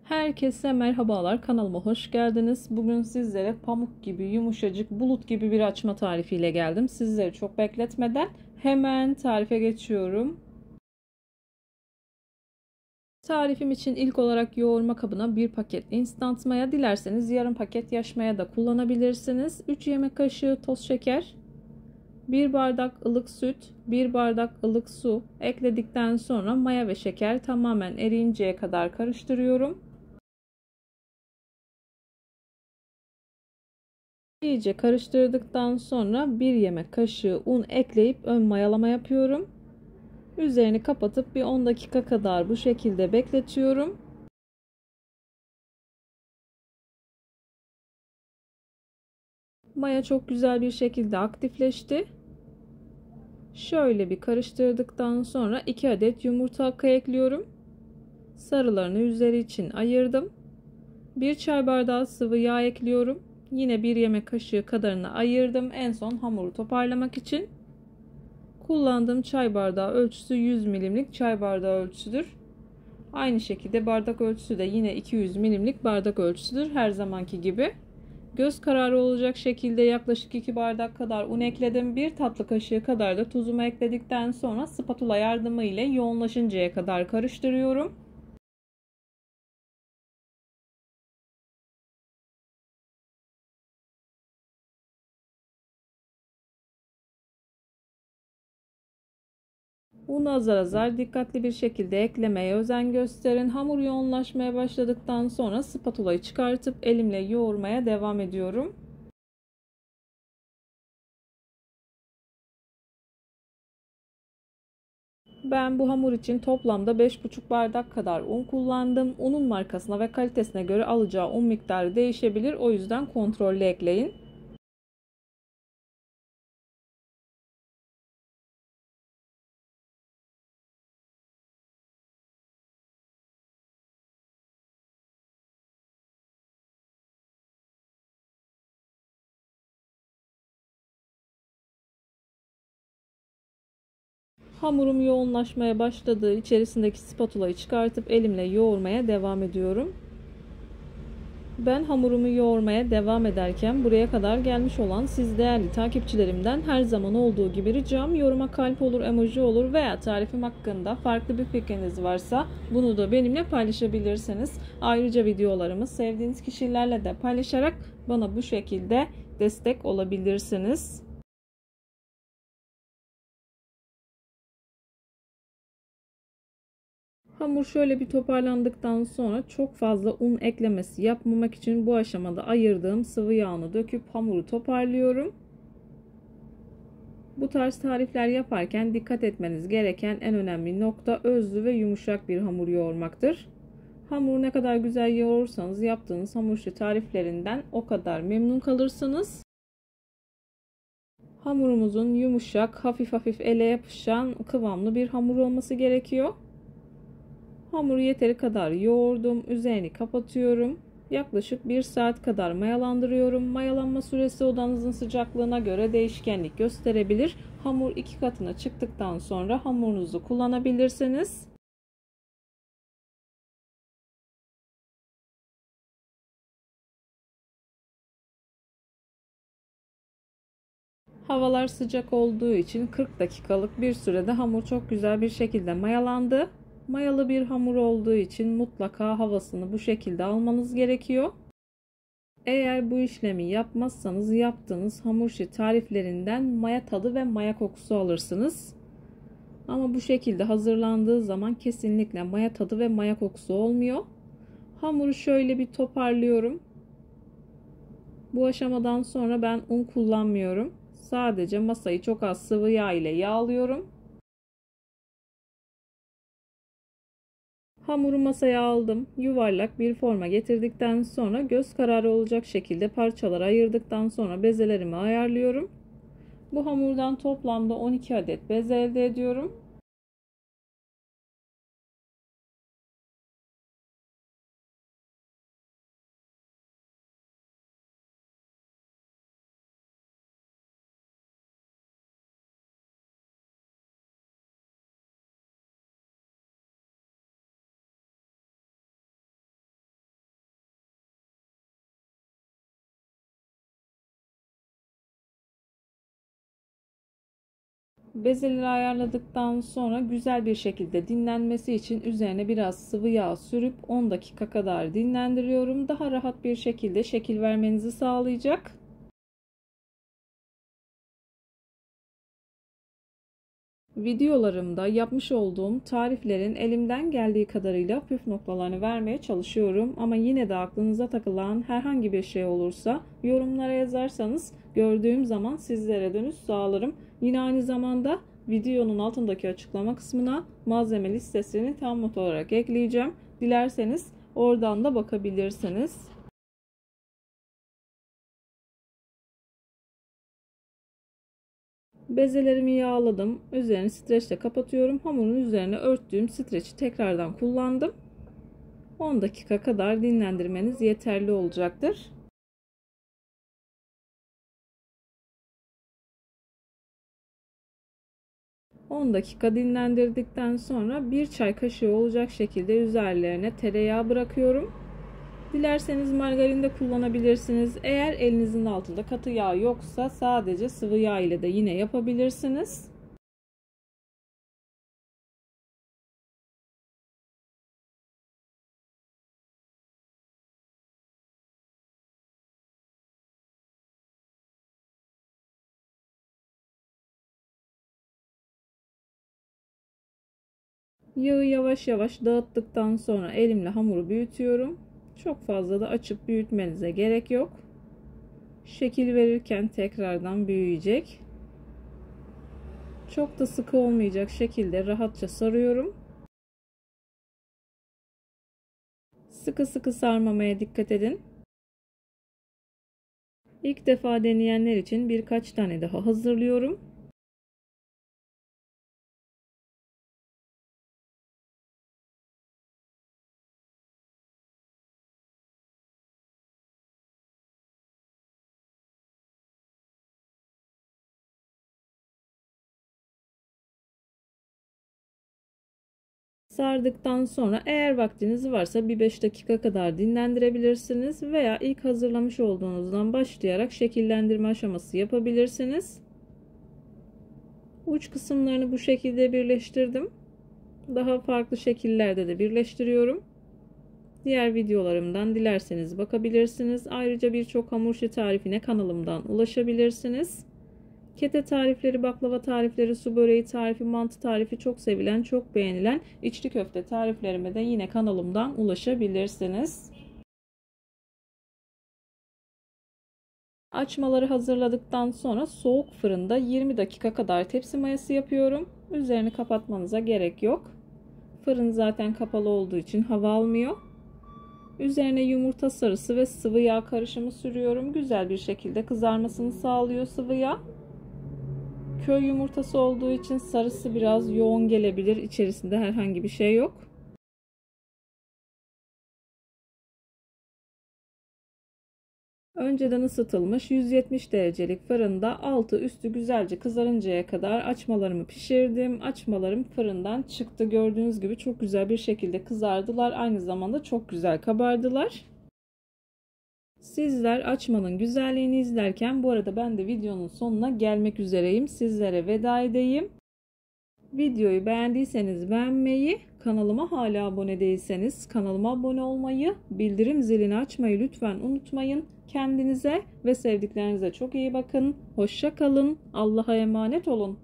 Herkese merhabalar, kanalıma hoş geldiniz. Bugün sizlere pamuk gibi yumuşacık, bulut gibi bir açma tarifiyle geldim. Sizleri çok bekletmeden hemen tarife geçiyorum. Tarifim için ilk olarak yoğurma kabına 1 paket instant maya, dilerseniz yarım paket yaş maya da kullanabilirsiniz. 3 yemek kaşığı toz şeker, 1 bardak ılık süt, 1 bardak ılık su ekledikten sonra maya ve şeker tamamen eriyinceye kadar karıştırıyorum. İyice karıştırdıktan sonra 1 yemek kaşığı un ekleyip ön mayalama yapıyorum. Üzerini kapatıp bir 10 dakika kadar bu şekilde bekletiyorum. Maya çok güzel bir şekilde aktifleşti. Şöyle bir karıştırdıktan sonra 2 adet yumurta hakkı ekliyorum. Sarılarını üzeri için ayırdım. 1 çay bardağı sıvı yağ ekliyorum. Yine 1 yemek kaşığı kadarını ayırdım. En son hamuru toparlamak için. Kullandığım çay bardağı ölçüsü 100 milimlik çay bardağı ölçüsüdür. Aynı şekilde bardak ölçüsü de yine 200 milimlik bardak ölçüsüdür. Her zamanki gibi. Göz kararı olacak şekilde yaklaşık 2 bardak kadar un ekledim. 1 tatlı kaşığı kadar da tuzumu ekledikten sonra spatula yardımı ile yoğunlaşıncaya kadar karıştırıyorum. Unu azar azar dikkatli bir şekilde eklemeye özen gösterin. Hamur yoğunlaşmaya başladıktan sonra spatulayı çıkartıp elimle yoğurmaya devam ediyorum. Ben bu hamur için toplamda 5,5 bardak kadar un kullandım. Unun markasına ve kalitesine göre alacağı un miktarı değişebilir. O yüzden kontrollü ekleyin. Hamurum yoğunlaşmaya başladığı içerisindeki spatulayı çıkartıp elimle yoğurmaya devam ediyorum. Ben hamurumu yoğurmaya devam ederken buraya kadar gelmiş olan siz değerli takipçilerimden her zaman olduğu gibi ricam yoruma kalp olur, emoji olur veya tarifim hakkında farklı bir fikriniz varsa bunu da benimle paylaşabilirsiniz. Ayrıca videolarımı sevdiğiniz kişilerle de paylaşarak bana bu şekilde destek olabilirsiniz. Hamur şöyle bir toparlandıktan sonra çok fazla un eklemesi yapmamak için bu aşamada ayırdığım sıvı yağını döküp hamuru toparlıyorum. Bu tarz tarifler yaparken dikkat etmeniz gereken en önemli nokta özlü ve yumuşak bir hamur yoğurmaktır. Hamuru ne kadar güzel yoğurursanız yaptığınız hamur işi tariflerinden o kadar memnun kalırsınız. Hamurumuzun yumuşak, hafif hafif ele yapışan kıvamlı bir hamur olması gerekiyor. Hamuru yeteri kadar yoğurdum. Üzerini kapatıyorum. Yaklaşık 1 saat kadar mayalandırıyorum. Mayalanma süresi odanızın sıcaklığına göre değişkenlik gösterebilir. Hamur 2 katına çıktıktan sonra hamurunuzu kullanabilirsiniz. Havalar sıcak olduğu için 40 dakikalık bir sürede hamur çok güzel bir şekilde mayalandı. Mayalı bir hamur olduğu için mutlaka havasını bu şekilde almanız gerekiyor. Eğer bu işlemi yapmazsanız yaptığınız hamur işi tariflerinden maya tadı ve maya kokusu alırsınız. Ama bu şekilde hazırlandığı zaman kesinlikle maya tadı ve maya kokusu olmuyor. Hamuru şöyle bir toparlıyorum. Bu aşamadan sonra ben un kullanmıyorum. Sadece masayı çok az sıvı yağ ile yağlıyorum. Hamuru masaya aldım. Yuvarlak bir forma getirdikten sonra göz kararı olacak şekilde parçalara ayırdıktan sonra bezelerimi ayarlıyorum. Bu hamurdan toplamda 12 adet beze elde ediyorum. Bezeleri ayarladıktan sonra güzel bir şekilde dinlenmesi için üzerine biraz sıvı yağ sürüp 10 dakika kadar dinlendiriyorum. Daha rahat bir şekilde şekil vermenizi sağlayacak. Videolarımda yapmış olduğum tariflerin elimden geldiği kadarıyla püf noktalarını vermeye çalışıyorum. Ama yine de aklınıza takılan herhangi bir şey olursa yorumlara yazarsanız gördüğüm zaman sizlere dönüş sağlarım. Yine aynı zamanda videonun altındaki açıklama kısmına malzeme listesini tam not olarak ekleyeceğim. Dilerseniz oradan da bakabilirsiniz. Bezelerimi yağladım. Üzerini streçle kapatıyorum. Hamurun üzerine örttüğüm streçi tekrardan kullandım. 10 dakika kadar dinlendirmeniz yeterli olacaktır. On dakika dinlendirdikten sonra 1 çay kaşığı olacak şekilde üzerlerine tereyağı bırakıyorum. Dilerseniz margarin de kullanabilirsiniz. Eğer elinizin altında katı yağ yoksa sadece sıvı yağ ile de yine yapabilirsiniz. Yağı yavaş yavaş dağıttıktan sonra elimle hamuru büyütüyorum. Çok fazla da açıp büyütmenize gerek yok. Şekil verirken tekrardan büyüyecek. Çok da sıkı olmayacak şekilde rahatça sarıyorum. Sıkı sıkı sarmamaya dikkat edin. İlk defa deneyenler için birkaç tane daha hazırlıyorum. Sardıktan sonra eğer vaktiniz varsa bir 5 dakika kadar dinlendirebilirsiniz veya ilk hazırlamış olduğunuzdan başlayarak şekillendirme aşaması yapabilirsiniz. Uç kısımlarını bu şekilde birleştirdim. Daha farklı şekillerde de birleştiriyorum. Diğer videolarımdan dilerseniz bakabilirsiniz. Ayrıca birçok hamur işi tarifine kanalımdan ulaşabilirsiniz. Kete tarifleri, baklava tarifleri, su böreği tarifi, mantı tarifi çok sevilen, çok beğenilen içli köfte tariflerime de yine kanalımdan ulaşabilirsiniz. Açmaları hazırladıktan sonra soğuk fırında 20 dakika kadar tepsi mayası yapıyorum. Üzerini kapatmanıza gerek yok. Fırın zaten kapalı olduğu için hava almıyor. Üzerine yumurta sarısı ve sıvı yağ karışımı sürüyorum. Güzel bir şekilde kızarmasını sağlıyor sıvı yağ. Köy yumurtası olduğu için sarısı biraz yoğun gelebilir. İçerisinde herhangi bir şey yok. Önceden ısıtılmış 170 derecelik fırında altı üstü güzelce kızarıncaya kadar açmalarımı pişirdim. Açmalarım fırından çıktı. Gördüğünüz gibi çok güzel bir şekilde kızardılar. Aynı zamanda çok güzel kabardılar. Sizler açmanın güzelliğini izlerken bu arada ben de videonun sonuna gelmek üzereyim. Sizlere veda edeyim. Videoyu beğendiyseniz beğenmeyi, kanalıma hala abone değilseniz kanalıma abone olmayı, bildirim zilini açmayı lütfen unutmayın. Kendinize ve sevdiklerinize çok iyi bakın. Hoşça kalın. Allah'a emanet olun.